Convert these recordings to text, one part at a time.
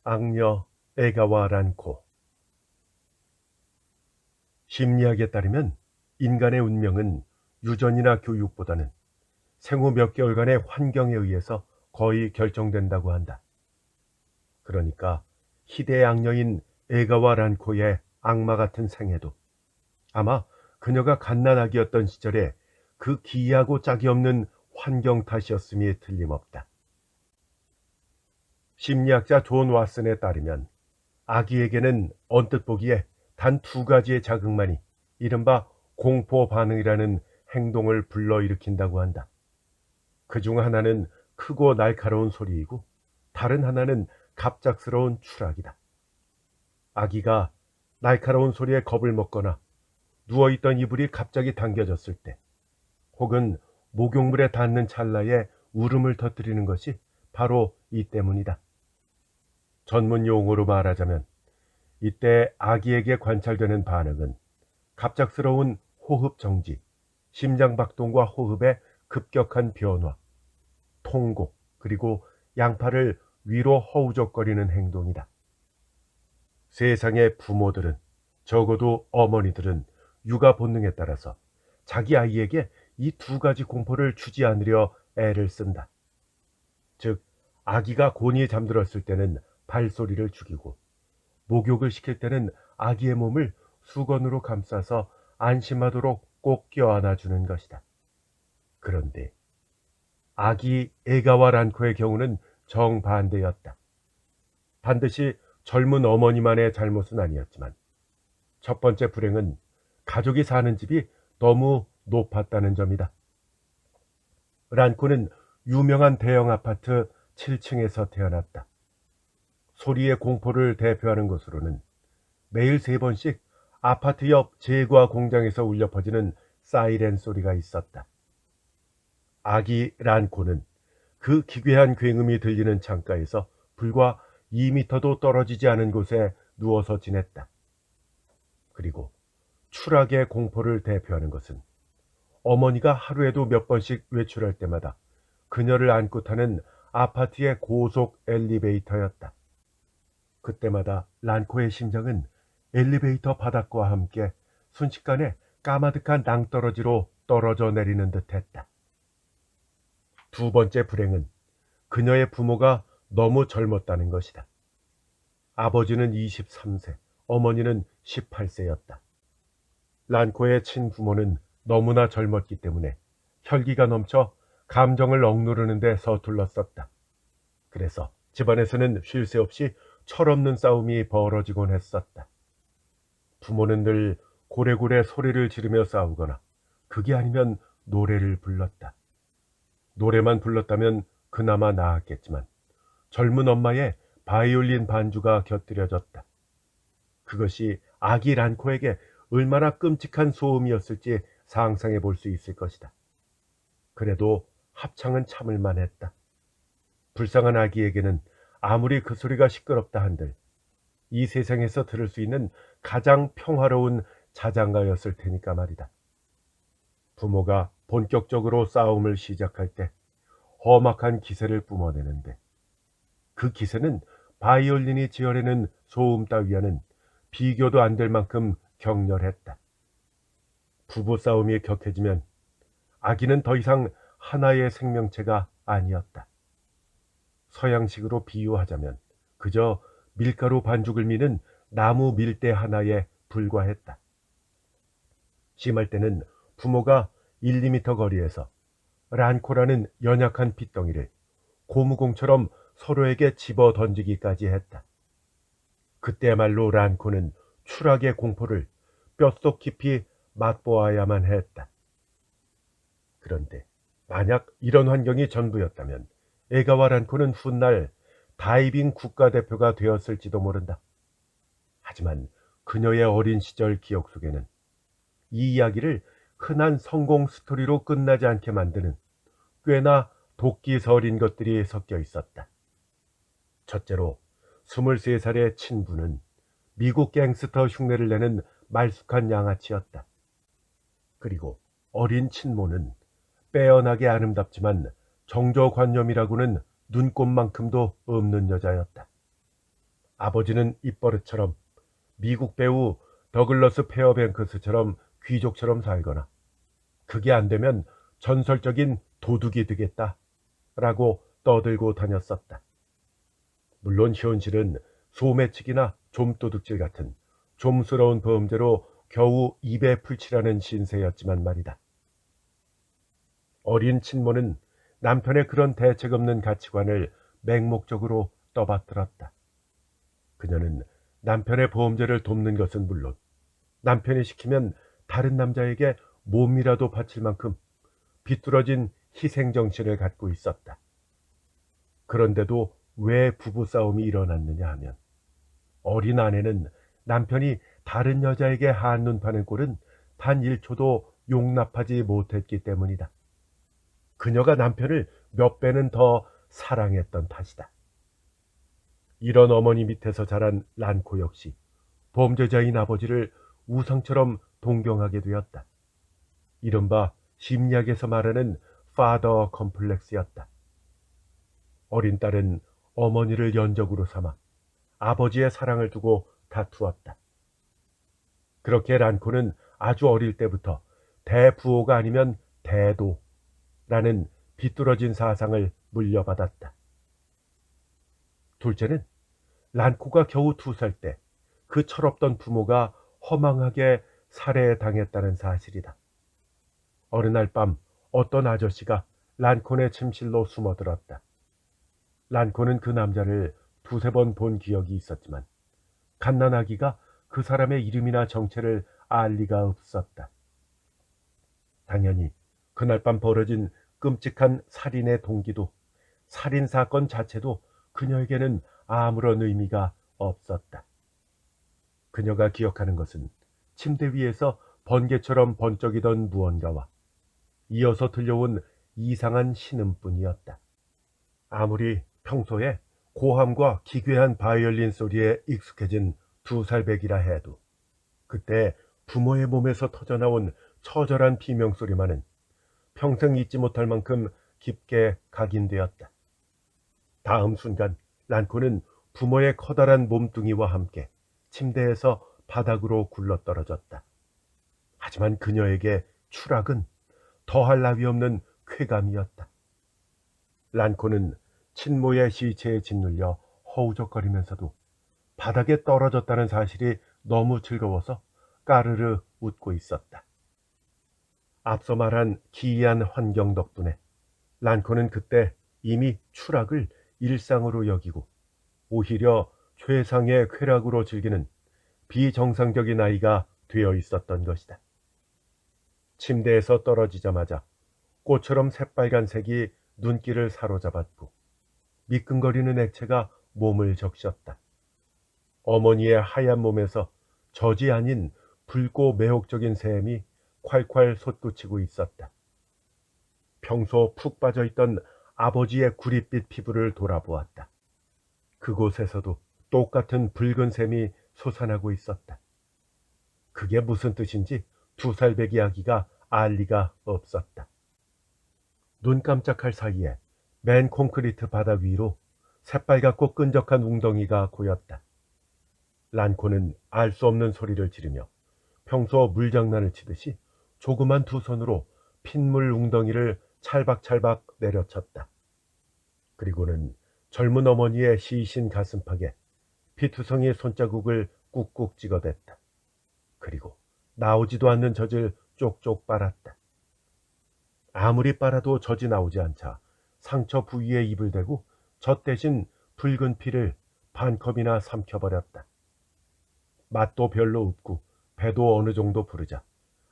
악녀 에가와 란코. 심리학에 따르면 인간의 운명은 유전이나 교육보다는 생후 몇 개월간의 환경에 의해서 거의 결정된다고 한다. 그러니까 희대의 악녀인 에가와 란코의 악마 같은 생애도 아마 그녀가 갓난아기였던 시절에 그 기이하고 짝이 없는 환경 탓이었음이 틀림없다. 심리학자 존 왓슨에 따르면 아기에게는 언뜻 보기에 단 두 가지의 자극만이 이른바 공포 반응이라는 행동을 불러일으킨다고 한다. 그중 하나는 크고 날카로운 소리이고 다른 하나는 갑작스러운 추락이다. 아기가 날카로운 소리에 겁을 먹거나 누워있던 이불이 갑자기 당겨졌을 때 혹은 목욕물에 닿는 찰나에 울음을 터뜨리는 것이 바로 이 때문이다. 전문 용어로 말하자면 이때 아기에게 관찰되는 반응은 갑작스러운 호흡 정지, 심장박동과 호흡의 급격한 변화, 통곡, 그리고 양팔을 위로 허우적거리는 행동이다. 세상의 부모들은, 적어도 어머니들은 육아 본능에 따라서 자기 아이에게 이 두 가지 공포를 주지 않으려 애를 쓴다. 즉, 아기가 곤히 잠들었을 때는 발소리를 죽이고 목욕을 시킬 때는 아기의 몸을 수건으로 감싸서 안심하도록 꼭 껴안아 주는 것이다. 그런데 아기 에가와 란코의 경우는 정반대였다. 반드시 젊은 어머니만의 잘못은 아니었지만 첫 번째 불행은 가족이 사는 집이 너무 높았다는 점이다. 란코는 유명한 대형 아파트 7층에서 태어났다. 소리의 공포를 대표하는 것으로는 매일 3번씩 아파트 옆 제과 공장에서 울려 퍼지는 사이렌 소리가 있었다. 아기 란코는 그 기괴한 굉음이 들리는 창가에서 불과 2미터도 떨어지지 않은 곳에 누워서 지냈다. 그리고 추락의 공포를 대표하는 것은 어머니가 하루에도 몇 번씩 외출할 때마다 그녀를 안고 타는 아파트의 고속 엘리베이터였다. 그때마다 란코의 심장은 엘리베이터 바닥과 함께 순식간에 까마득한 낭떠러지로 떨어져 내리는 듯했다. 두 번째 불행은 그녀의 부모가 너무 젊었다는 것이다. 아버지는 23세, 어머니는 18세였다. 란코의 친부모는 너무나 젊었기 때문에 혈기가 넘쳐 감정을 억누르는 데 서툴렀었다. 그래서 집안에서는 쉴 새 없이 철없는 싸움이 벌어지곤 했었다. 부모는 늘 고래고래 소리를 지르며 싸우거나 그게 아니면 노래를 불렀다. 노래만 불렀다면 그나마 나았겠지만 젊은 엄마의 바이올린 반주가 곁들여졌다. 그것이 아기 란코에게 얼마나 끔찍한 소음이었을지 상상해 볼 수 있을 것이다. 그래도 합창은 참을만 했다. 불쌍한 아기에게는 아무리 그 소리가 시끄럽다 한들 이 세상에서 들을 수 있는 가장 평화로운 자장가였을 테니까 말이다. 부모가 본격적으로 싸움을 시작할 때 험악한 기세를 뿜어내는데 그 기세는 바이올린이 지어내는 소음 따위와는 비교도 안 될 만큼 격렬했다. 부부싸움이 격해지면 아기는 더 이상 하나의 생명체가 아니었다. 서양식으로 비유하자면 그저 밀가루 반죽을 미는 나무 밀대 하나에 불과했다. 심할 때는 부모가 1, 2미터 거리에서 란코라는 연약한 핏덩이를 고무공처럼 서로에게 집어 던지기까지 했다. 그때야말로 란코는 추락의 공포를 뼛속 깊이 맛보아야만 했다. 그런데 만약 이런 환경이 전부였다면 에가와 란코는 훗날 다이빙 국가대표가 되었을지도 모른다. 하지만 그녀의 어린 시절 기억 속에는 이 이야기를 흔한 성공 스토리로 끝나지 않게 만드는 꽤나 도끼설인 것들이 섞여 있었다. 첫째로 23살의 친부는 미국 갱스터 흉내를 내는 말쑥한 양아치였다. 그리고 어린 친모는 빼어나게 아름답지만 정조관념이라고는 눈꼽만큼도 없는 여자였다. 아버지는 입버릇처럼 미국 배우 더글러스 페어뱅크스처럼 귀족처럼 살거나 그게 안 되면 전설적인 도둑이 되겠다 라고 떠들고 다녔었다. 물론 현실은 소매치기나 좀도둑질 같은 좀스러운 범죄로 겨우 입에 풀칠하는 신세였지만 말이다. 어린 친모는 남편의 그런 대책 없는 가치관을 맹목적으로 떠받들었다. 그녀는 남편의 범죄를 돕는 것은 물론 남편이 시키면 다른 남자에게 몸이라도 바칠 만큼 비뚤어진 희생정신을 갖고 있었다. 그런데도 왜 부부싸움이 일어났느냐 하면 어린 아내는 남편이 다른 여자에게 한눈 파는 꼴은 단 1초도 용납하지 못했기 때문이다. 그녀가 남편을 몇 배는 더 사랑했던 탓이다. 이런 어머니 밑에서 자란 란코 역시 범죄자인 아버지를 우상처럼 동경하게 되었다. 이른바 심리학에서 말하는 파더 컴플렉스였다. 어린 딸은 어머니를 연적으로 삼아 아버지의 사랑을 두고 다투었다. 그렇게 란코는 아주 어릴 때부터 대부호가 아니면 대도라는 비뚤어진 사상을 물려받았다. 둘째는 란코가 겨우 2살 때 그 철없던 부모가 허망하게 살해당했다는 사실이다. 어느 날 밤 어떤 아저씨가 란콘의 침실로 숨어들었다. 란코는 그 남자를 2~3번 본 기억이 있었지만 갓난아기가 그 사람의 이름이나 정체를 알 리가 없었다. 당연히 그날 밤 벌어진 끔찍한 살인의 동기도 살인사건 자체도 그녀에게는 아무런 의미가 없었다. 그녀가 기억하는 것은 침대 위에서 번개처럼 번쩍이던 무언가와 이어서 들려온 이상한 신음뿐이었다. 아무리 평소에 고함과 기괴한 바이올린 소리에 익숙해진 2살배기라 해도 그때 부모의 몸에서 터져나온 처절한 비명소리만은 평생 잊지 못할 만큼 깊게 각인되었다. 다음 순간 란코는 부모의 커다란 몸뚱이와 함께 침대에서 바닥으로 굴러떨어졌다. 하지만 그녀에게 추락은 더할 나위 없는 쾌감이었다. 란코는 친모의 시체에 짓눌려 허우적거리면서도 바닥에 떨어졌다는 사실이 너무 즐거워서 까르르 웃고 있었다. 앞서 말한 기이한 환경 덕분에 란코는 그때 이미 추락을 일상으로 여기고 오히려 최상의 쾌락으로 즐기는 비정상적인 아이가 되어 있었던 것이다. 침대에서 떨어지자마자 꽃처럼 새빨간색이 눈길을 사로잡았고 미끈거리는 액체가 몸을 적셨다. 어머니의 하얀 몸에서 젖이 아닌 붉고 매혹적인 샘이 콸콸 솟구치고 있었다. 평소 푹 빠져있던 아버지의 구릿빛 피부를 돌아보았다. 그곳에서도 똑같은 붉은 샘이 솟아나고 있었다. 그게 무슨 뜻인지 2살배기 아기가 알 리가 없었다. 눈 깜짝할 사이에 맨 콘크리트 바닥 위로 새빨갛고 끈적한 웅덩이가 고였다. 란코는 알 수 없는 소리를 지르며 평소 물장난을 치듯이 조그만 2손으로 핏물 웅덩이를 찰박찰박 내려쳤다. 그리고는 젊은 어머니의 시신 가슴팍에 피투성이 손자국을 꾹꾹 찍어댔다. 그리고 나오지도 않는 젖을 쪽쪽 빨았다. 아무리 빨아도 젖이 나오지 않자 상처 부위에 입을 대고 젖 대신 붉은 피를 반컵이나 삼켜버렸다. 맛도 별로 없고 배도 어느 정도 부르자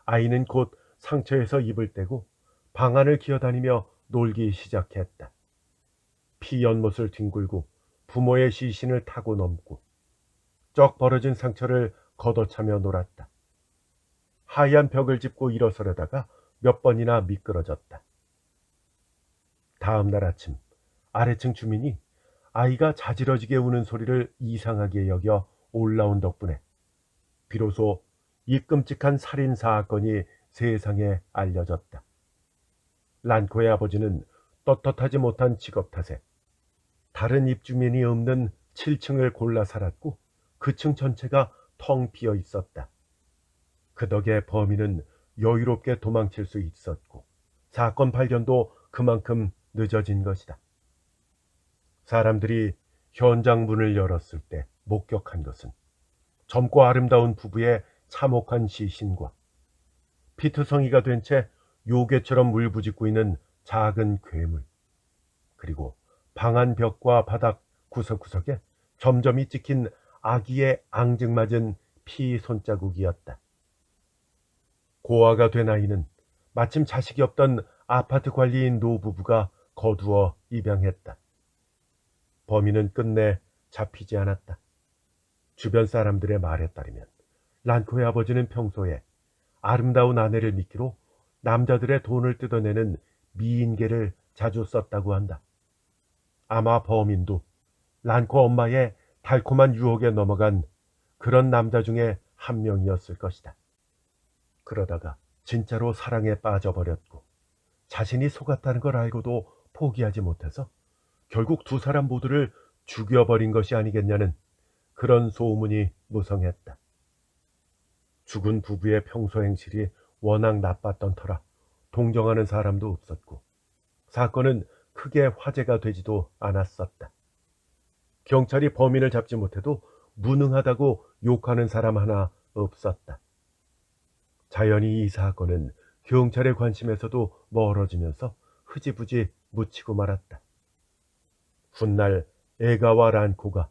아이는 곧 상처에서 입을 떼고 방 안을 기어다니며 놀기 시작했다. 피 연못을 뒹굴고 부모의 시신을 타고 넘고 쩍 벌어진 상처를 걷어차며 놀았다. 하얀 벽을 짚고 일어서려다가 몇 번이나 미끄러졌다. 다음 날 아침 아래층 주민이 아이가 자지러지게 우는 소리를 이상하게 여겨 올라온 덕분에 비로소 이 끔찍한 살인 사건이 세상에 알려졌다. 란코의 아버지는 떳떳하지 못한 직업 탓에 다른 입주민이 없는 7층을 골라 살았고 그 층 전체가 텅 비어 있었다. 그 덕에 범인은 여유롭게 도망칠 수 있었고 사건 발견도 그만큼 늦어진 것이다. 사람들이 현장 문을 열었을 때 목격한 것은 젊고 아름다운 부부의 참혹한 시신과 피투성이가 된 채 요괴처럼 물부짖고 있는 작은 괴물, 그리고 방 안 벽과 바닥 구석구석에 점점이 찍힌 아기의 앙증맞은 피 손자국이었다. 고아가 된 아이는 마침 자식이 없던 아파트 관리인 노부부가 거두어 입양했다. 범인은 끝내 잡히지 않았다. 주변 사람들의 말에 따르면 란코의 아버지는 평소에 아름다운 아내를 미끼로 남자들의 돈을 뜯어내는 미인계를 자주 썼다고 한다. 아마 범인도 란코 엄마의 달콤한 유혹에 넘어간 그런 남자 중에 한 명이었을 것이다. 그러다가 진짜로 사랑에 빠져버렸고 자신이 속았다는 걸 알고도 포기하지 못해서 결국 두 사람 모두를 죽여버린 것이 아니겠냐는 그런 소문이 무성했다. 죽은 부부의 평소 행실이 워낙 나빴던 터라 동정하는 사람도 없었고 사건은 크게 화제가 되지도 않았었다. 경찰이 범인을 잡지 못해도 무능하다고 욕하는 사람 하나 없었다. 자연히 이 사건은 경찰의 관심에서도 멀어지면서 흐지부지 묻히고 말았다. 훗날 에가와 란코가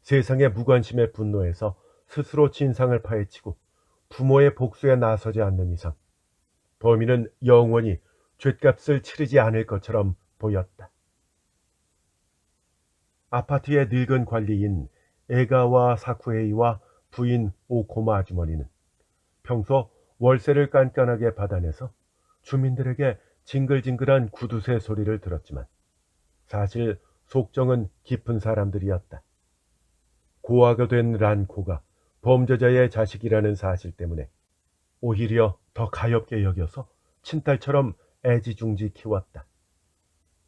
세상의 무관심에 분노해서 스스로 진상을 파헤치고 부모의 복수에 나서지 않는 이상 범인은 영원히 죗값을 치르지 않을 것처럼 보였다. 아파트의 늙은 관리인 에가와 사쿠에이와 부인 오코마 아주머니는 평소 월세를 깐깐하게 받아내서 주민들에게 징글징글한 구두쇠 소리를 들었지만 사실 속정은 깊은 사람들이었다. 고아가 된 란코가 범죄자의 자식이라는 사실 때문에 오히려 더 가엾게 여겨서 친딸처럼 애지중지 키웠다.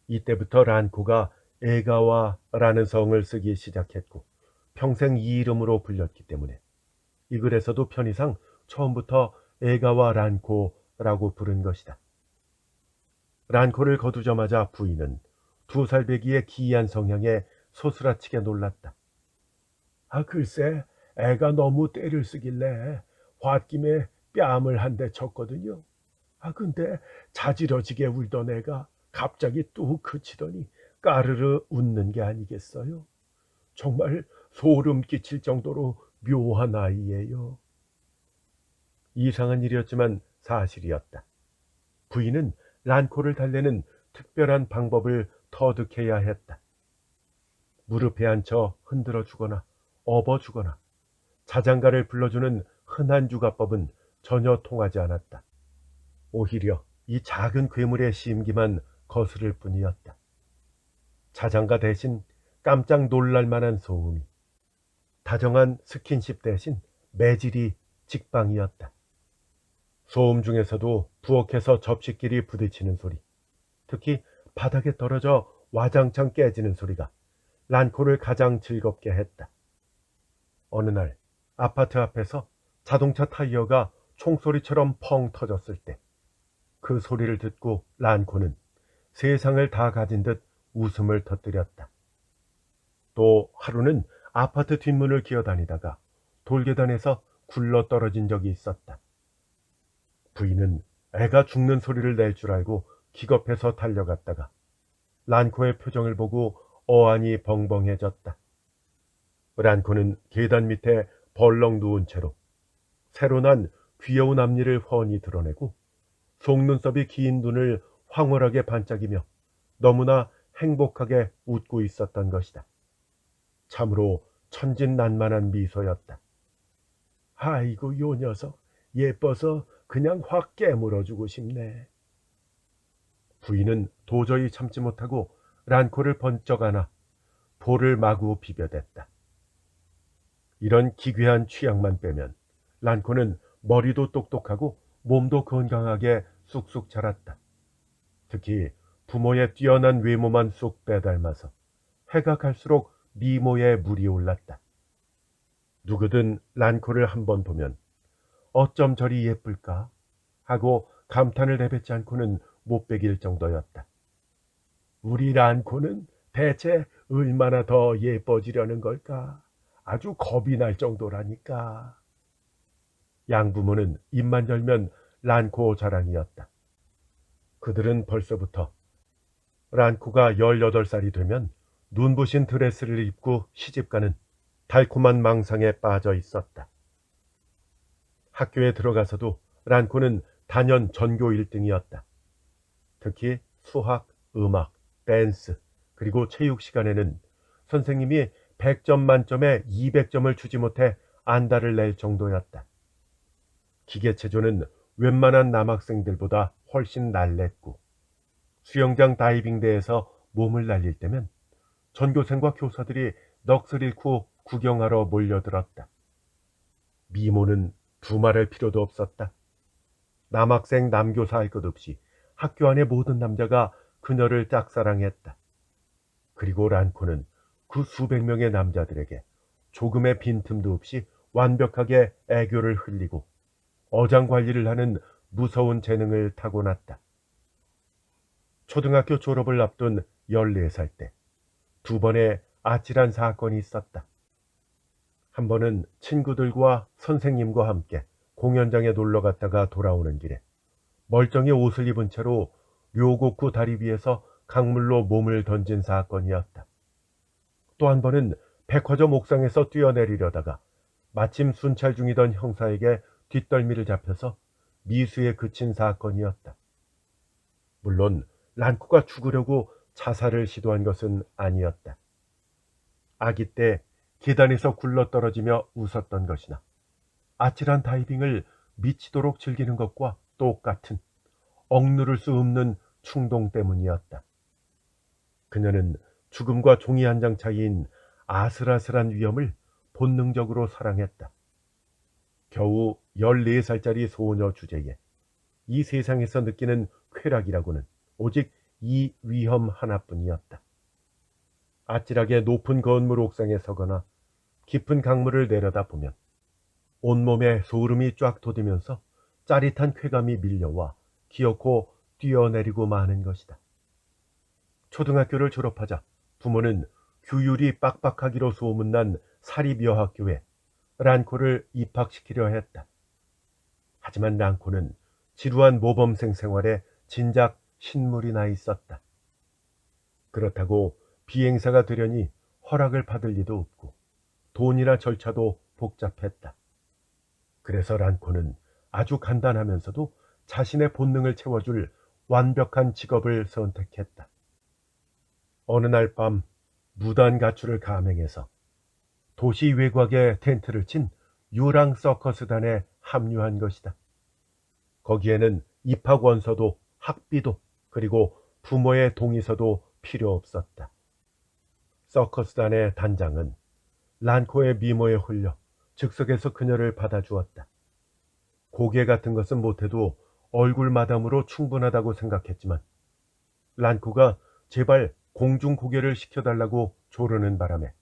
이때부터 란코가 에가와라는 성을 쓰기 시작했고 평생 이 이름으로 불렸기 때문에 이 글에서도 편의상 처음부터 에가와 란코라고 부른 것이다. 란코를 거두자마자 부인은 2살배기의 기이한 성향에 소스라치게 놀랐다. 글쎄, 애가 너무 때를 쓰길래 홧김에 뺨을 한 대 쳤거든요. 근데 자지러지게 울던 애가 갑자기 뚝 그치더니 까르르 웃는 게 아니겠어요? 정말 소름 끼칠 정도로 묘한 아이예요. 이상한 일이었지만 사실이었다. 부인은 란코를 달래는 특별한 방법을 터득해야 했다. 무릎에 앉혀 흔들어 주거나 업어 주거나 자장가를 불러주는 흔한 육아법은 전혀 통하지 않았다. 오히려 이 작은 괴물의 심기만 거스를 뿐이었다. 자장가 대신 깜짝 놀랄 만한 소음이, 다정한 스킨십 대신 매질이 직방이었다. 소음 중에서도 부엌에서 접시끼리 부딪히는 소리, 특히 바닥에 떨어져 와장창 깨지는 소리가 란코를 가장 즐겁게 했다. 어느 날 아파트 앞에서 자동차 타이어가 총소리처럼 펑 터졌을 때 그 소리를 듣고 란코는 세상을 다 가진 듯 웃음을 터뜨렸다. 또 하루는 아파트 뒷문을 기어다니다가 돌계단에서 굴러 떨어진 적이 있었다. 부인은 애가 죽는 소리를 낼 줄 알고 기겁해서 달려갔다가 란코의 표정을 보고 어안이 벙벙해졌다. 란코는 계단 밑에 벌렁 누운 채로 새로 난 귀여운 앞니를 훤히 드러내고 속눈썹이 긴 눈을 황홀하게 반짝이며 너무나 행복하게 웃고 있었던 것이다. 참으로 천진난만한 미소였다. 아이고 요 녀석 예뻐서 그냥 확 깨물어주고 싶네. 부인은 도저히 참지 못하고 란코를 번쩍 안아 볼을 마구 비벼댔다. 이런 기괴한 취향만 빼면 란코는 머리도 똑똑하고 몸도 건강하게 쑥쑥 자랐다. 특히 부모의 뛰어난 외모만 쏙 빼닮아서 해가 갈수록 미모에 물이 올랐다. 누구든 란코를 한번 보면 어쩜 저리 예쁠까 하고 감탄을 내뱉지 않고는 못 베길 정도였다. 우리 란코는 대체 얼마나 더 예뻐지려는 걸까? 아주 겁이 날 정도라니까. 양부모는 입만 열면 란코 자랑이었다. 그들은 벌써부터 란코가 18살이 되면 눈부신 드레스를 입고 시집가는 달콤한 망상에 빠져 있었다. 학교에 들어가서도 란코는 단연 전교 1등이었다. 특히 수학, 음악, 댄스, 그리고 체육 시간에는 선생님이 100점 만점에 200점을 주지 못해 안달을 낼 정도였다. 기계체조는 웬만한 남학생들보다 훨씬 날랬고, 수영장 다이빙대에서 몸을 날릴 때면 전교생과 교사들이 넋을 잃고 구경하러 몰려들었다. 미모는 두말할 필요도 없었다. 남학생 남교사 할 것 없이 학교 안의 모든 남자가 그녀를 짝사랑했다. 그리고 란코는 그 수백 명의 남자들에게 조금의 빈틈도 없이 완벽하게 애교를 흘리고 어장관리를 하는 무서운 재능을 타고났다. 초등학교 졸업을 앞둔 14살 때 두 번의 아찔한 사건이 있었다. 한 번은 친구들과 선생님과 함께 공연장에 놀러 갔다가 돌아오는 길에 멀쩡히 옷을 입은 채로 료곡구 다리 위에서 강물로 몸을 던진 사건이었다. 또 한 번은 백화점 옥상에서 뛰어내리려다가 마침 순찰 중이던 형사에게 뒷덜미를 잡혀서 미수에 그친 사건이었다. 물론 란코가 죽으려고 자살을 시도한 것은 아니었다. 아기 때 계단에서 굴러떨어지며 웃었던 것이나 아찔한 다이빙을 미치도록 즐기는 것과 똑같은 억누를 수 없는 충동 때문이었다. 그녀는 죽음과 종이 한 장 차이인 아슬아슬한 위험을 본능적으로 사랑했다. 겨우 14살짜리 소녀 주제에 이 세상에서 느끼는 쾌락이라고는 오직 이 위험 하나뿐이었다. 아찔하게 높은 건물 옥상에 서거나 깊은 강물을 내려다보면 온몸에 소름이 쫙 돋으면서 짜릿한 쾌감이 밀려와 기어코 뛰어내리고 마는 것이다. 초등학교를 졸업하자 부모는 규율이 빡빡하기로 소문난 사립여학교에 란코를 입학시키려 했다. 하지만 란코는 지루한 모범생 생활에 진작 신물이 나 있었다. 그렇다고 비행사가 되려니 허락을 받을 리도 없고 돈이나 절차도 복잡했다. 그래서 란코는 아주 간단하면서도 자신의 본능을 채워줄 완벽한 직업을 선택했다. 어느 날 밤 무단 가출을 감행해서 도시 외곽에 텐트를 친 유랑 서커스단에 합류한 것이다. 거기에는 입학 원서도 학비도 그리고 부모의 동의서도 필요 없었다. 서커스단의 단장은 란코의 미모에 홀려 즉석에서 그녀를 받아주었다. 고개 같은 것은 못해도 얼굴 마담으로 충분하다고 생각했지만 란코가 제발 공중 고개를 시켜달라고 조르는 바람에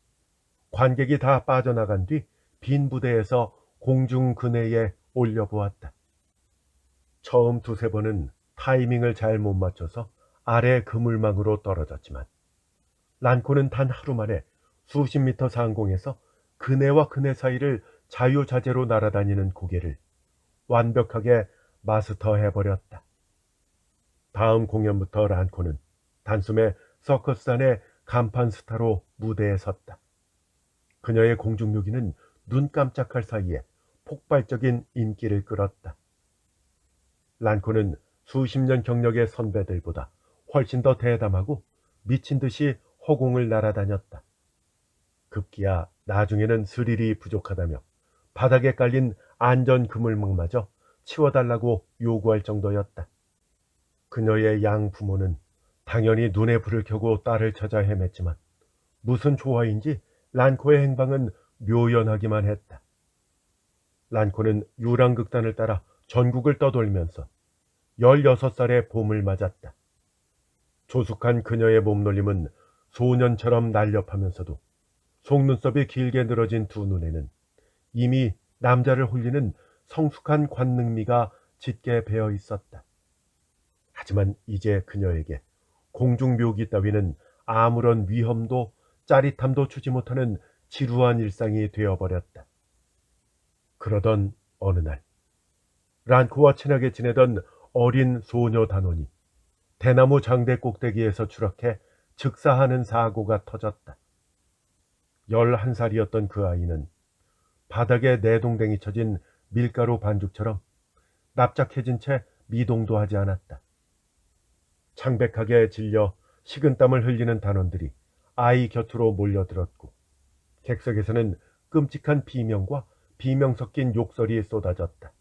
관객이 다 빠져나간 뒤 빈 부대에서 공중 그네에 올려보았다. 처음 두세 번은 타이밍을 잘 못 맞춰서 아래 그물망으로 떨어졌지만 란코는 단 하루 만에 수십 미터 상공에서 그네와 그네 사이를 자유자재로 날아다니는 고개를 완벽하게 마스터해버렸다. 다음 공연부터 란코는 단숨에 서커스단의 간판 스타로 무대에 섰다. 그녀의 공중묘기는 눈 깜짝할 사이에 폭발적인 인기를 끌었다. 란코는 수십 년 경력의 선배들보다 훨씬 더 대담하고 미친 듯이 허공을 날아다녔다. 급기야 나중에는 스릴이 부족하다며 바닥에 깔린 안전 그물망마저 치워달라고 요구할 정도였다. 그녀의 양 부모는 당연히 눈에 불을 켜고 딸을 찾아 헤맸지만 무슨 조화인지 란코의 행방은 묘연하기만 했다. 란코는 유랑극단을 따라 전국을 떠돌면서 16살의 봄을 맞았다. 조숙한 그녀의 몸놀림은 소년처럼 날렵하면서도 속눈썹이 길게 늘어진 두 눈에는 이미 남자를 홀리는 성숙한 관능미가 짙게 배어 있었다. 하지만 이제 그녀에게 공중묘기 따위는 아무런 위험도 짜릿함도 주지 못하는 지루한 일상이 되어버렸다. 그러던 어느 날 란코와 친하게 지내던 어린 소녀 단원이 대나무 장대 꼭대기에서 추락해 즉사하는 사고가 터졌다. 11살이었던 그 아이는 바닥에 내동댕이 쳐진 밀가루 반죽처럼 납작해진 채 미동도 하지 않았다. 창백하게 질려 식은땀을 흘리는 단원들이 아이 곁으로 몰려들었고 객석에서는 끔찍한 비명과 비명 섞인 욕설이 쏟아졌다.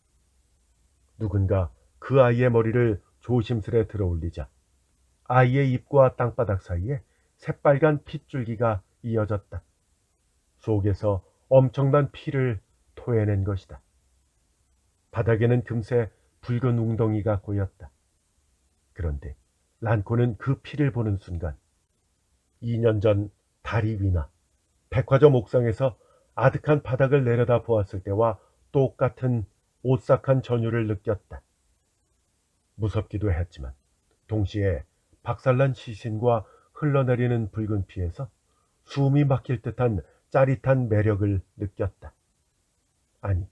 누군가 그 아이의 머리를 조심스레 들어올리자 아이의 입과 땅바닥 사이에 새빨간 핏줄기가 이어졌다. 속에서 엄청난 피를 토해낸 것이다. 바닥에는 금세 붉은 웅덩이가 고였다. 그런데 란코는 그 피를 보는 순간 2년 전 다리 위나 백화점 옥상에서 아득한 바닥을 내려다 보았을 때와 똑같은 오싹한 전율을 느꼈다. 무섭기도 했지만 동시에 박살난 시신과 흘러내리는 붉은 피에서 숨이 막힐 듯한 짜릿한 매력을 느꼈다. 아니,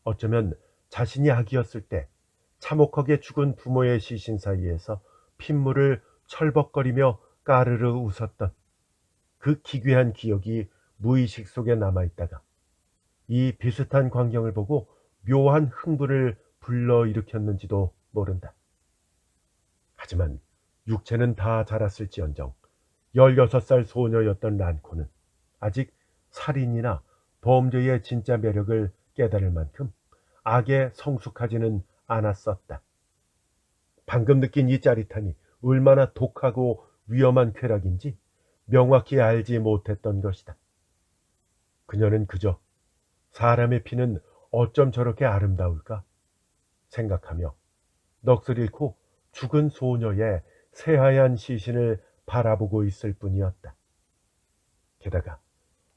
어쩌면 자신이 아기였을 때 참혹하게 죽은 부모의 시신 사이에서 핏물을 철벅거리며 까르르 웃었던 그 기괴한 기억이 무의식 속에 남아있다가 이 비슷한 광경을 보고 묘한 흥분을 불러일으켰는지도 모른다. 하지만 육체는 다 자랐을지언정 16살 소녀였던 란코는 아직 살인이나 범죄의 진짜 매력을 깨달을 만큼 악에 성숙하지는 않았었다. 방금 느낀 이 짜릿함이 얼마나 독하고 위험한 쾌락인지 명확히 알지 못했던 것이다. 그녀는 그저 사람의 피는 어쩜 저렇게 아름다울까 생각하며 넋을 잃고 죽은 소녀의 새하얀 시신을 바라보고 있을 뿐이었다. 게다가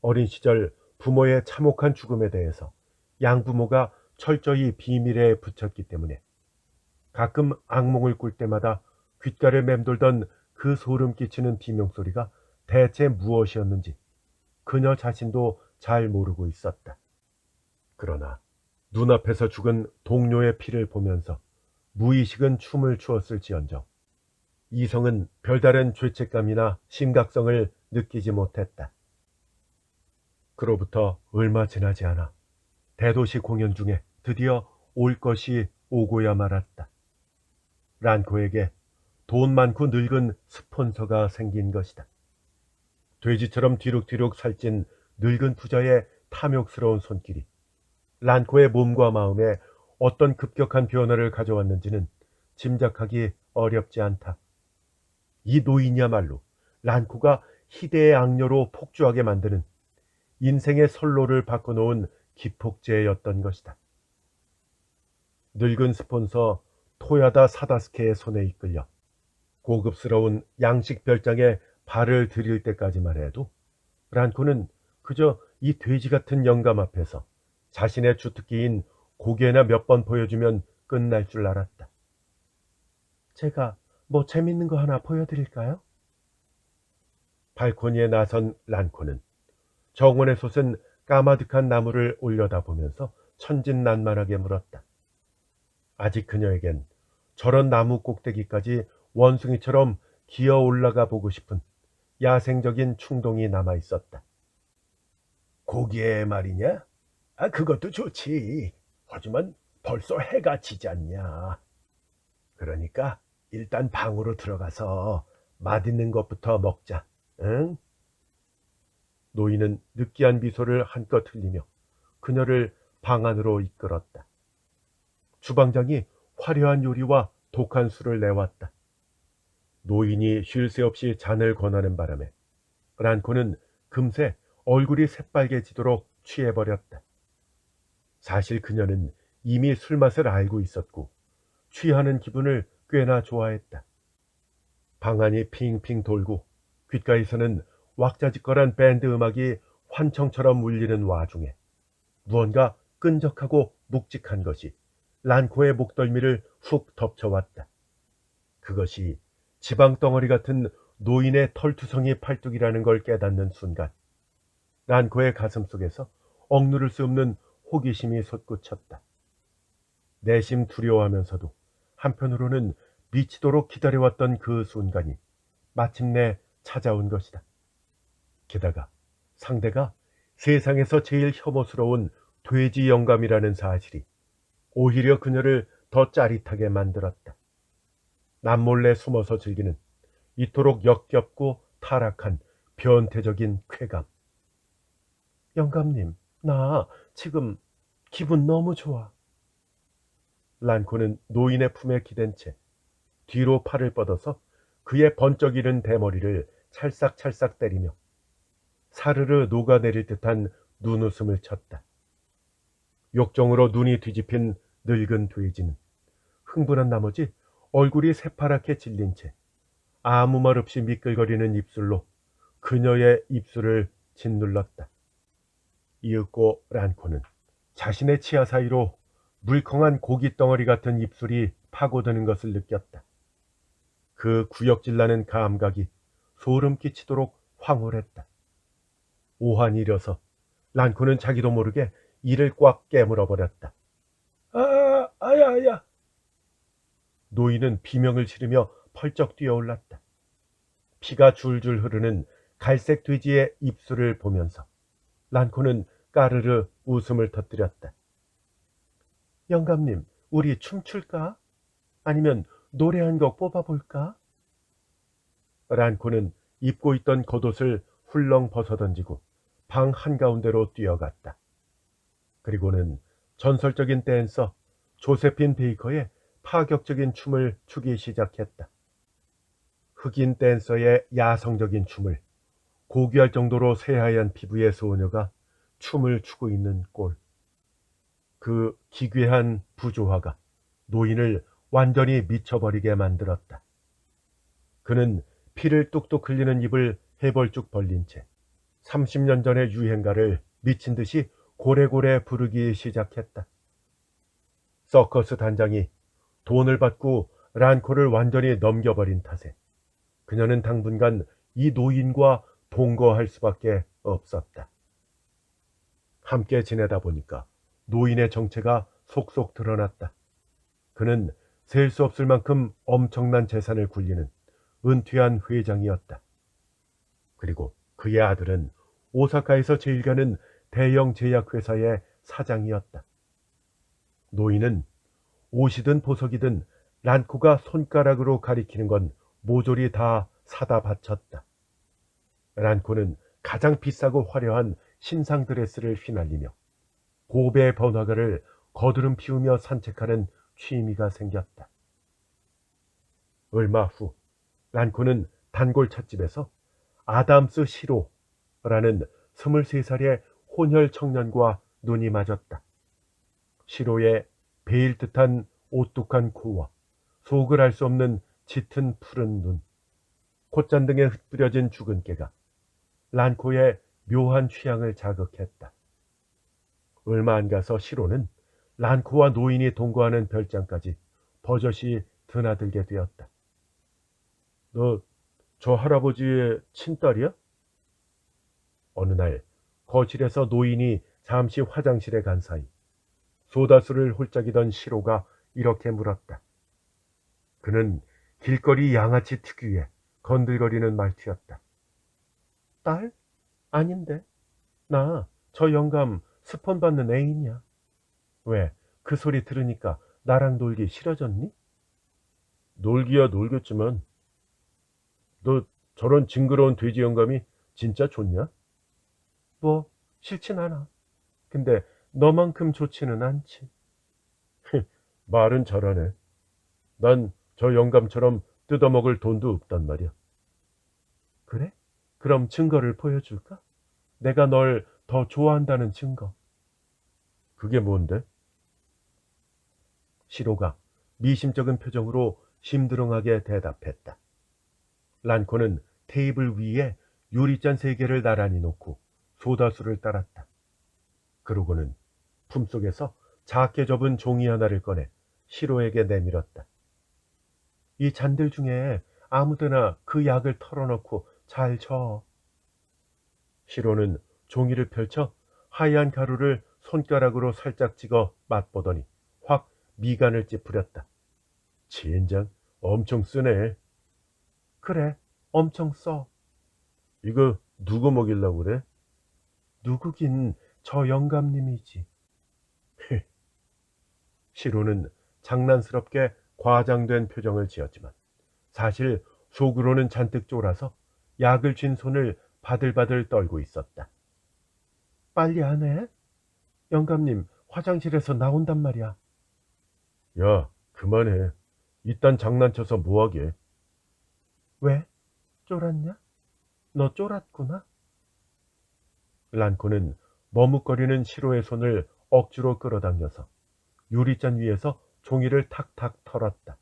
어린 시절 부모의 참혹한 죽음에 대해서 양부모가 철저히 비밀에 붙였기 때문에 가끔 악몽을 꿀 때마다 귓가를 맴돌던 그 소름 끼치는 비명소리가 대체 무엇이었는지 그녀 자신도 잘 모르고 있었다. 그러나 눈앞에서 죽은 동료의 피를 보면서 무의식은 춤을 추었을지언정 이성은 별다른 죄책감이나 심각성을 느끼지 못했다. 그로부터 얼마 지나지 않아 대도시 공연 중에 드디어 올 것이 오고야 말았다. 란코에게 돈 많고 늙은 스폰서가 생긴 것이다. 돼지처럼 뒤룩뒤룩 살찐 늙은 부자의 탐욕스러운 손길이 란코의 몸과 마음에 어떤 급격한 변화를 가져왔는지는 짐작하기 어렵지 않다. 이 노인이야말로 란코가 희대의 악녀로 폭주하게 만드는 인생의 선로를 바꿔놓은 기폭제였던 것이다. 늙은 스폰서 토야다 사다스케의 손에 이끌려 고급스러운 양식 별장에 발을 들일 때까지만 해도 란코는 그저 이 돼지 같은 영감 앞에서 자신의 주특기인 고개나 몇 번 보여주면 끝날 줄 알았다. 제가 뭐 재밌는 거 하나 보여드릴까요? 발코니에 나선 란코는 정원에 솟은 까마득한 나무를 올려다보면서 천진난만하게 물었다. 아직 그녀에겐 저런 나무 꼭대기까지 원숭이처럼 기어 올라가 보고 싶은 야생적인 충동이 남아 있었다. 고기에 말이냐? 그것도 좋지. 하지만 벌써 해가 지지 않냐. 그러니까 일단 방으로 들어가서 맛있는 것부터 먹자. 응? 노인은 느끼한 미소를 한껏 흘리며 그녀를 방 안으로 이끌었다. 주방장이 화려한 요리와 독한 술을 내왔다. 노인이 쉴 새 없이 잔을 권하는 바람에 란코는 금세 얼굴이 새빨개지도록 취해버렸다. 사실 그녀는 이미 술맛을 알고 있었고 취하는 기분을 꽤나 좋아했다. 방 안이 핑핑 돌고 귓가에서는 왁자지껄한 밴드 음악이 환청처럼 울리는 와중에 무언가 끈적하고 묵직한 것이 란코의 목덜미를 훅 덮쳐왔다. 그것이 지방덩어리 같은 노인의 털투성이 팔뚝이라는 걸 깨닫는 순간 란코의 가슴 속에서 억누를 수 없는 호기심이 솟구쳤다. 내심 두려워하면서도 한편으로는 미치도록 기다려왔던 그 순간이 마침내 찾아온 것이다. 게다가 상대가 세상에서 제일 혐오스러운 돼지 영감이라는 사실이 오히려 그녀를 더 짜릿하게 만들었다. 남몰래 숨어서 즐기는 이토록 역겹고 타락한 변태적인 쾌감. 영감님, 나 지금 기분 너무 좋아. 란코는 노인의 품에 기댄 채 뒤로 팔을 뻗어서 그의 번쩍 이른 대머리를 찰싹찰싹 때리며 사르르 녹아내릴 듯한 눈웃음을 쳤다. 욕정으로 눈이 뒤집힌 늙은 돼지는 흥분한 나머지 얼굴이 새파랗게 질린 채 아무 말 없이 미끌거리는 입술로 그녀의 입술을 짓눌렀다. 이윽고 란코는 자신의 치아 사이로 물컹한 고깃덩어리 같은 입술이 파고드는 것을 느꼈다. 그 구역질 나는 감각이 소름 끼치도록 황홀했다. 오한이 일어서 란코는 자기도 모르게 이를 꽉 깨물어 버렸다. 아야. 노인은 비명을 지르며 펄쩍 뛰어올랐다. 피가 줄줄 흐르는 갈색 돼지의 입술을 보면서 란코는 까르르 웃음을 터뜨렸다. 영감님, 우리 춤출까? 아니면 노래 한 곡 뽑아볼까? 란코는 입고 있던 겉옷을 훌렁 벗어던지고 방 한가운데로 뛰어갔다. 그리고는 전설적인 댄서 조세핀 베이커의 파격적인 춤을 추기 시작했다. 흑인 댄서의 야성적인 춤을 고귀할 정도로 새하얀 피부의 소녀가 춤을 추고 있는 꼴. 그 기괴한 부조화가 노인을 완전히 미쳐버리게 만들었다. 그는 피를 뚝뚝 흘리는 입을 해벌쭉 벌린 채 30년 전의 유행가를 미친 듯이 고래고래 부르기 시작했다. 서커스 단장이 돈을 받고 란코를 완전히 넘겨버린 탓에 그녀는 당분간 이 노인과 동거할 수밖에 없었다. 함께 지내다 보니까 노인의 정체가 속속 드러났다. 그는 셀 수 없을 만큼 엄청난 재산을 굴리는 은퇴한 회장이었다. 그리고 그의 아들은 오사카에서 제일 가는 대형 제약회사의 사장이었다. 노인은 옷이든 보석이든 란코가 손가락으로 가리키는 건 모조리 다 사다 바쳤다. 란코는 가장 비싸고 화려한 신상 드레스를 휘날리며 고배 번화가를 거드름 피우며 산책하는 취미가 생겼다. 얼마 후 란코는 단골 찻집에서 아담스 시로라는 23살의 혼혈 청년과 눈이 맞았다. 시로의 베일 듯한 오뚝한 코와 속을 알 수 없는 짙은 푸른 눈, 콧잔등에 흩뿌려진 주근깨가 란코의 묘한 취향을 자극했다. 얼마 안 가서 시로는 란코와 노인이 동거하는 별장까지 버젓이 드나들게 되었다. 너 저 할아버지의 친딸이야? 어느 날 거실에서 노인이 잠시 화장실에 간 사이 소다수를 홀짝이던 시로가 이렇게 물었다. 그는 길거리 양아치 특유의 건들거리는 말투였다. 딸? 아닌데. 나 저 영감 스폰 받는 애인이야. 왜? 그 소리 들으니까 나랑 놀기 싫어졌니? 놀기야 놀겠지만 너 저런 징그러운 돼지 영감이 진짜 좋냐? 뭐 싫진 않아. 근데 너만큼 좋지는 않지. 말은 잘하네. 난 저 영감처럼 뜯어먹을 돈도 없단 말이야. 그래? 그럼 증거를 보여줄까? 내가 널 더 좋아한다는 증거. 그게 뭔데? 시로가 미심쩍은 표정으로 심드렁하게 대답했다. 란코는 테이블 위에 유리잔 3개를 나란히 놓고 소다수를 따랐다. 그러고는 품속에서 작게 접은 종이 하나를 꺼내 시로에게 내밀었다. 이 잔들 중에 아무데나 그 약을 털어넣고 잘 저. 시로는 종이를 펼쳐 하얀 가루를 손가락으로 살짝 찍어 맛보더니 확 미간을 찌푸렸다. 진장 엄청 쓰네. 그래, 엄청 써. 이거 누구 먹이려고 그래? 누구긴 저 영감님이지. 시로는 장난스럽게 과장된 표정을 지었지만 사실 속으로는 잔뜩 쫄아서 약을 쥔 손을 바들바들 떨고 있었다. 빨리 안 해? 영감님 화장실에서 나온단 말이야. 야, 그만해. 이딴 장난쳐서 뭐하게. 왜? 쫄았냐? 너 쫄았구나. 란코는 머뭇거리는 시로의 손을 억지로 끌어당겨서 유리잔 위에서 종이를 탁탁 털었다.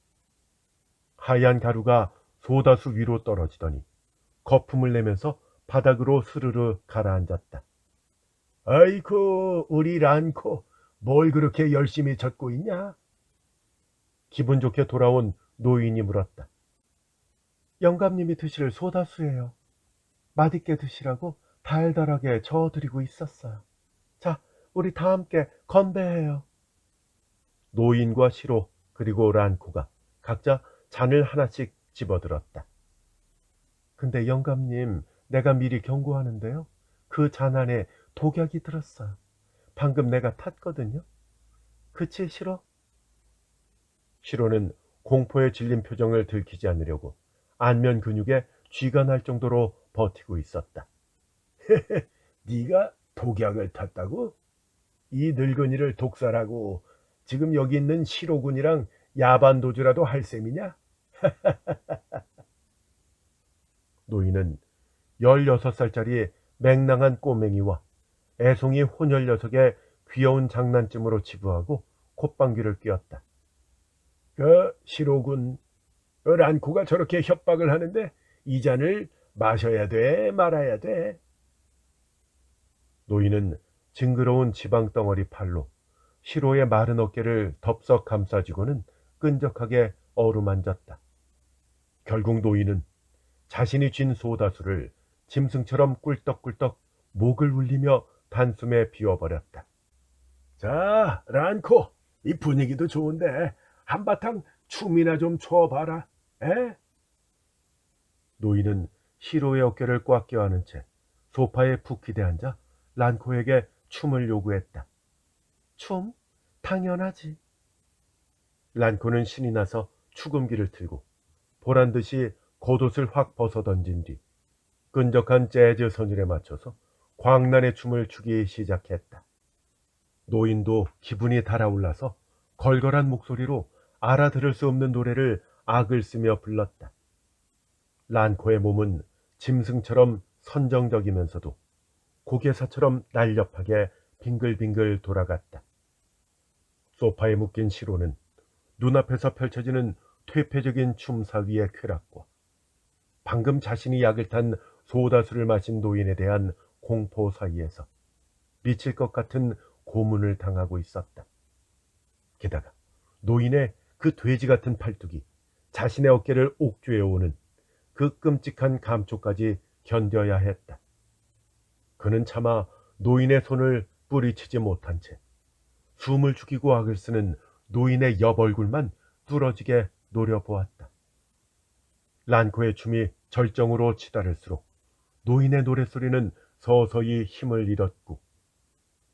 하얀 가루가 소다수 위로 떨어지더니 거품을 내면서 바닥으로 스르르 가라앉았다. 아이고, 우리 란코, 뭘 그렇게 열심히 젓고 있냐? 기분 좋게 돌아온 노인이 물었다. 영감님이 드실 소다수예요. 맛있게 드시라고 달달하게 저어드리고 있었어요. 자, 우리 다 함께 건배해요. 노인과 시로 그리고 란코가 각자 잔을 하나씩 집어들었다. 근데 영감님, 내가 미리 경고하는데요. 그 잔 안에 독약이 들었어요. 방금 내가 탔거든요. 그치, 시로? 시로는 공포에 질린 표정을 들키지 않으려고 안면 근육에 쥐가 날 정도로 버티고 있었다. 네가 독약을 탔다고? 이 늙은이를 독살하고 지금 여기 있는 시로군이랑 야반도주라도 할 셈이냐? 노인은 16살짜리 맹랑한 꼬맹이와 애송이 혼혈 녀석의 귀여운 장난쯤으로 치부하고 콧방귀를 뀌었다. 그 시로군, 란코가 저렇게 협박을 하는데 이 잔을 마셔야 돼, 말아야 돼? 노인은 징그러운 지방덩어리 팔로 시로의 마른 어깨를 덥석 감싸쥐고는 끈적하게 어루만졌다. 결국 노인은 자신이 쥔 소다수를 짐승처럼 꿀떡꿀떡 목을 울리며 단숨에 비워버렸다. 자, 란코, 이 분위기도 좋은데 한바탕 춤이나 좀 춰봐라. 에? 노인은 시로의 어깨를 꽉 껴안은 채 소파에 푹 기대앉아 란코에게 춤을 요구했다. 춤? 당연하지. 란코는 신이 나서 축음기를 틀고 보란듯이 겉옷을 확 벗어던진 뒤 끈적한 재즈 선율에 맞춰서 광란의 춤을 추기 시작했다. 노인도 기분이 달아올라서 걸걸한 목소리로 알아들을 수 없는 노래를 악을 쓰며 불렀다. 란코의 몸은 짐승처럼 선정적이면서도 고개사처럼 날렵하게 빙글빙글 돌아갔다. 소파에 묶인 시로는 눈앞에서 펼쳐지는 퇴폐적인 춤사 위의 쾌락과 방금 자신이 약을 탄 소다수를 마신 노인에 대한 공포 사이에서 미칠 것 같은 고문을 당하고 있었다. 게다가 노인의 그 돼지 같은 팔뚝이 자신의 어깨를 옥죄어 오는 그 끔찍한 감촉까지 견뎌야 했다. 그는 차마 노인의 손을 뿌리치지 못한 채 숨을 죽이고 악을 쓰는 노인의 옆 얼굴만 뚫어지게 노려보았다. 란코의 춤이 절정으로 치달을수록 노인의 노랫소리는 서서히 힘을 잃었고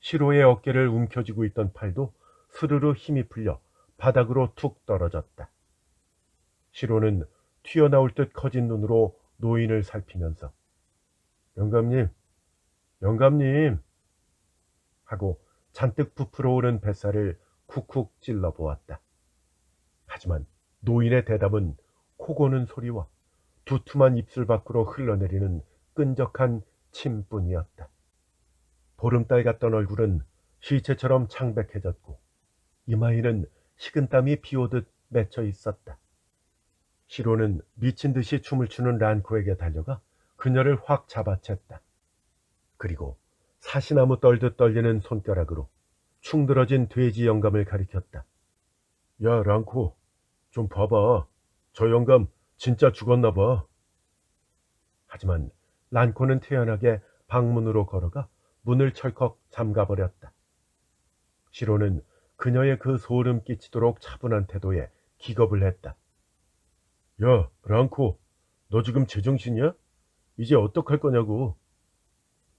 시로의 어깨를 움켜쥐고 있던 팔도 스르르 힘이 풀려 바닥으로 툭 떨어졌다. 시로는 튀어나올 듯 커진 눈으로 노인을 살피면서 영감님, 영감님 하고 잔뜩 부풀어 오른 뱃살을 쿡쿡 찔러 보았다. 하지만 노인의 대답은 코 고는 소리와 두툼한 입술 밖으로 흘러내리는 끈적한 침뿐이었다. 보름달 같던 얼굴은 시체처럼 창백해졌고 이마에는 식은땀이 비오듯 맺혀 있었다. 시로는 미친 듯이 춤을 추는 란코에게 달려가 그녀를 확 잡아챘다. 그리고 사시나무 떨듯 떨리는 손가락으로 충들어진 돼지 영감을 가리켰다. 야, 랑코, 좀 봐봐. 저 영감 진짜 죽었나 봐. 하지만 란코는 태연하게 방문으로 걸어가 문을 철컥 잠가버렸다. 시로는 그녀의 그 소름 끼치도록 차분한 태도에 기겁을 했다. 야, 랑코, 너 지금 제정신이야? 이제 어떡할 거냐고.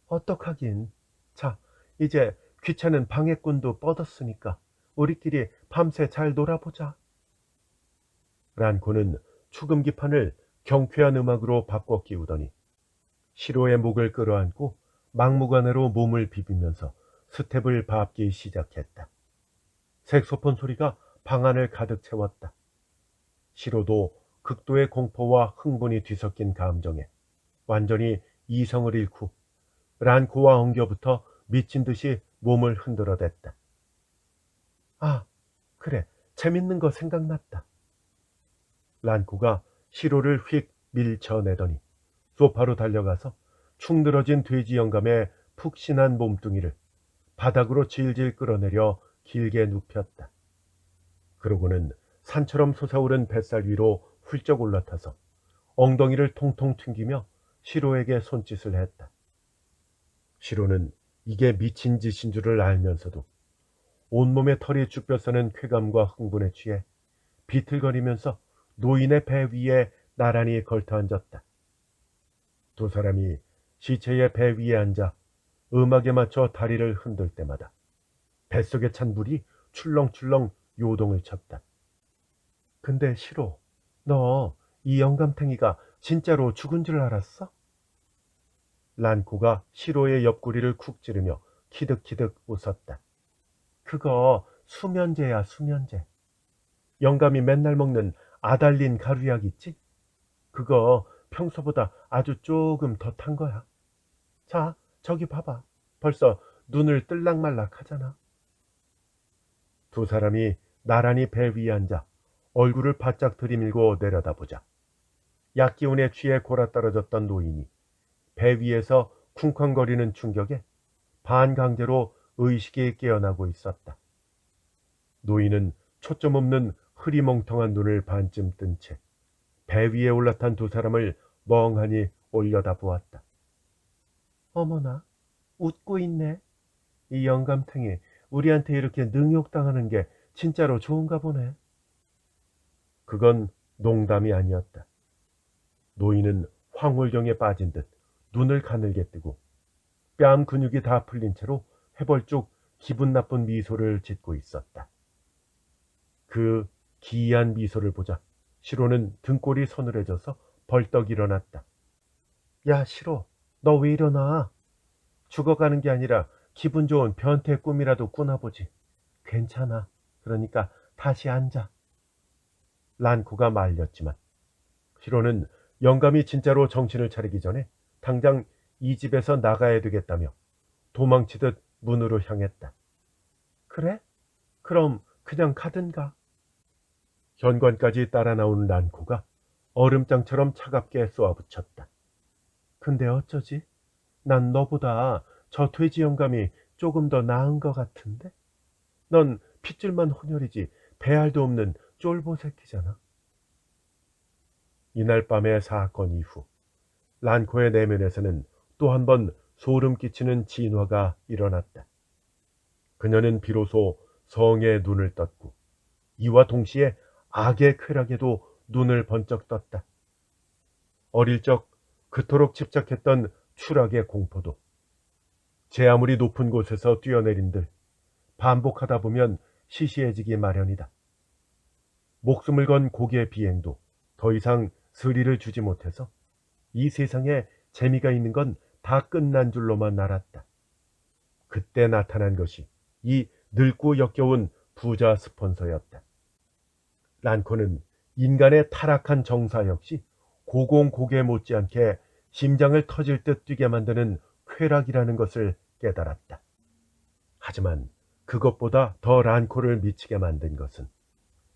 어떡하긴. 자, 이제 귀찮은 방해꾼도 뻗었으니까 우리끼리 밤새 잘 놀아보자. 란코는 축음기판을 경쾌한 음악으로 바꿔 끼우더니 시로의 목을 끌어안고 막무가내로 몸을 비비면서 스텝을 밟기 시작했다. 색소폰 소리가 방 안을 가득 채웠다. 시로도 극도의 공포와 흥분이 뒤섞인 감정에 완전히 이성을 잃고 란코와 엉겨붙어 미친 듯이 몸을 흔들어댔다. 아, 그래, 재밌는 거 생각났다. 란코가 시로를 휙 밀쳐내더니 소파로 달려가서 충들어진 돼지 영감의 푹신한 몸뚱이를 바닥으로 질질 끌어내려 길게 눕혔다. 그러고는 산처럼 솟아오른 뱃살 위로 훌쩍 올라타서 엉덩이를 통통 튕기며 시로에게 손짓을 했다. 시로는 이게 미친 짓인 줄을 알면서도 온몸에 털이 쭈뼛서는 쾌감과 흥분에 취해 비틀거리면서 노인의 배 위에 나란히 걸터앉았다. 두 사람이 시체의 배 위에 앉아 음악에 맞춰 다리를 흔들 때마다 뱃속에 찬 불이 출렁출렁 요동을 쳤다. 근데 시로, 너 이 영감탱이가 진짜로 죽은 줄 알았어? 란코가 시로의 옆구리를 쿡 찌르며 키득키득 웃었다. 그거 수면제야, 수면제. 영감이 맨날 먹는 아달린 가루약 있지? 그거 평소보다 아주 조금 더 탄 거야. 자, 저기 봐봐. 벌써 눈을 뜰락말락 하잖아. 두 사람이 나란히 배 위에 앉아 얼굴을 바짝 들이밀고 내려다보자 약기운에 취해 골아떨어졌던 노인이 배 위에서 쿵쾅거리는 충격에 반강제로 의식이 깨어나고 있었다. 노인은 초점 없는 흐리멍텅한 눈을 반쯤 뜬 채 배 위에 올라탄 두 사람을 멍하니 올려다보았다. 어머나, 웃고 있네. 이 영감탱이 우리한테 이렇게 능욕당하는 게 진짜로 좋은가 보네. 그건 농담이 아니었다. 노인은 황홀경에 빠진 듯 눈을 가늘게 뜨고 뺨 근육이 다 풀린 채로 해벌쭉 기분 나쁜 미소를 짓고 있었다. 그 기이한 미소를 보자 시로는 등골이 서늘해져서 벌떡 일어났다. 야, 시로, 너 왜 일어나? 죽어가는 게 아니라 기분 좋은 변태 꿈이라도 꾸나보지. 괜찮아. 그러니까 다시 앉아. 란코가 말렸지만 시로는 영감이 진짜로 정신을 차리기 전에 당장 이 집에서 나가야 되겠다며 도망치듯 문으로 향했다. 그래? 그럼 그냥 가든가. 현관까지 따라 나온 란코가 얼음장처럼 차갑게 쏘아붙였다. 근데 어쩌지? 난 너보다 저 돼지 영감이 조금 더 나은 것 같은데? 넌 핏줄만 혼혈이지 배알도 없는 쫄보 새끼잖아. 이날 밤의 사건 이후 란코의 내면에서는 또 한 번 소름 끼치는 진화가 일어났다. 그녀는 비로소 성의 눈을 떴고 이와 동시에 악의 쾌락에도 눈을 번쩍 떴다. 어릴 적 그토록 집착했던 추락의 공포도 제 아무리 높은 곳에서 뛰어내린들 반복하다 보면 시시해지기 마련이다. 목숨을 건 고개 비행도 더 이상 스리를 주지 못해서 이 세상에 재미가 있는 건 다 끝난 줄로만 알았다. 그때 나타난 것이 이 늙고 역겨운 부자 스폰서였다. 란코는 인간의 타락한 정사 역시 고공고개 못지않게 심장을 터질 듯 뛰게 만드는 쾌락이라는 것을 깨달았다. 하지만 그것보다 더 란코를 미치게 만든 것은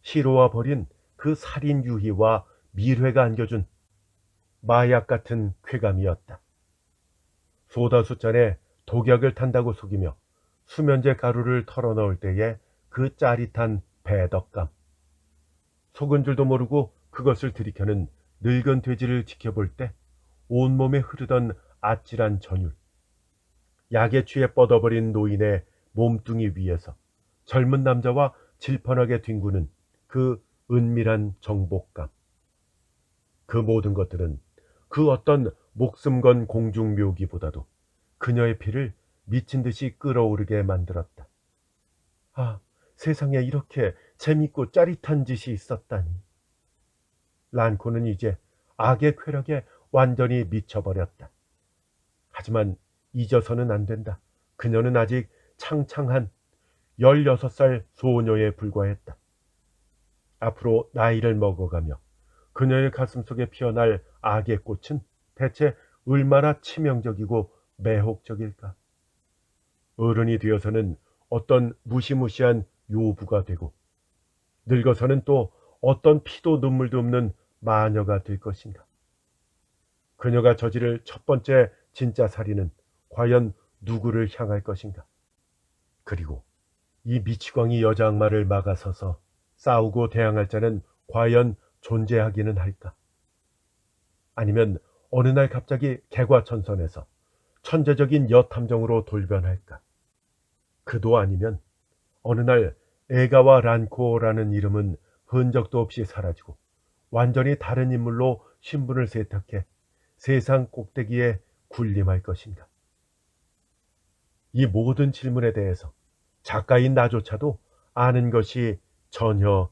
시로와 벌인 그 살인 유희와 밀회가 안겨준 마약 같은 쾌감이었다. 소다숫잔에 독약을 탄다고 속이며 수면제 가루를 털어넣을 때의 그 짜릿한 배덕감. 속은 줄도 모르고 그것을 들이켜는 늙은 돼지를 지켜볼 때 온몸에 흐르던 아찔한 전율. 약에 취해 뻗어버린 노인의 몸뚱이 위에서 젊은 남자와 질펀하게 뒹구는 그 은밀한 정복감. 그 모든 것들은 그 어떤 목숨 건 공중 묘기보다도 그녀의 피를 미친 듯이 끓어오르게 만들었다. 아, 세상에 이렇게 재밌고 짜릿한 짓이 있었다니. 란코는 이제 악의 쾌락에 완전히 미쳐버렸다. 하지만 잊어서는 안 된다. 그녀는 아직 창창한 16살 소녀에 불과했다. 앞으로 나이를 먹어가며 그녀의 가슴속에 피어날 악의 꽃은 대체 얼마나 치명적이고 매혹적일까. 어른이 되어서는 어떤 무시무시한 요부가 되고 늙어서는 또 어떤 피도 눈물도 없는 마녀가 될 것인가. 그녀가 저지를 첫 번째 진짜 살인은 과연 누구를 향할 것인가. 그리고 이 미치광이 여자 악마를 막아서서 싸우고 대항할 자는 과연 존재하기는 할까? 아니면 어느 날 갑자기 개과천선해서 천재적인 여탐정으로 돌변할까? 그도 아니면 어느 날 에가와 란코라는 이름은 흔적도 없이 사라지고 완전히 다른 인물로 신분을 세탁해 세상 꼭대기에 군림할 것인가? 이 모든 질문에 대해서 작가인 나조차도 아는 것이 전혀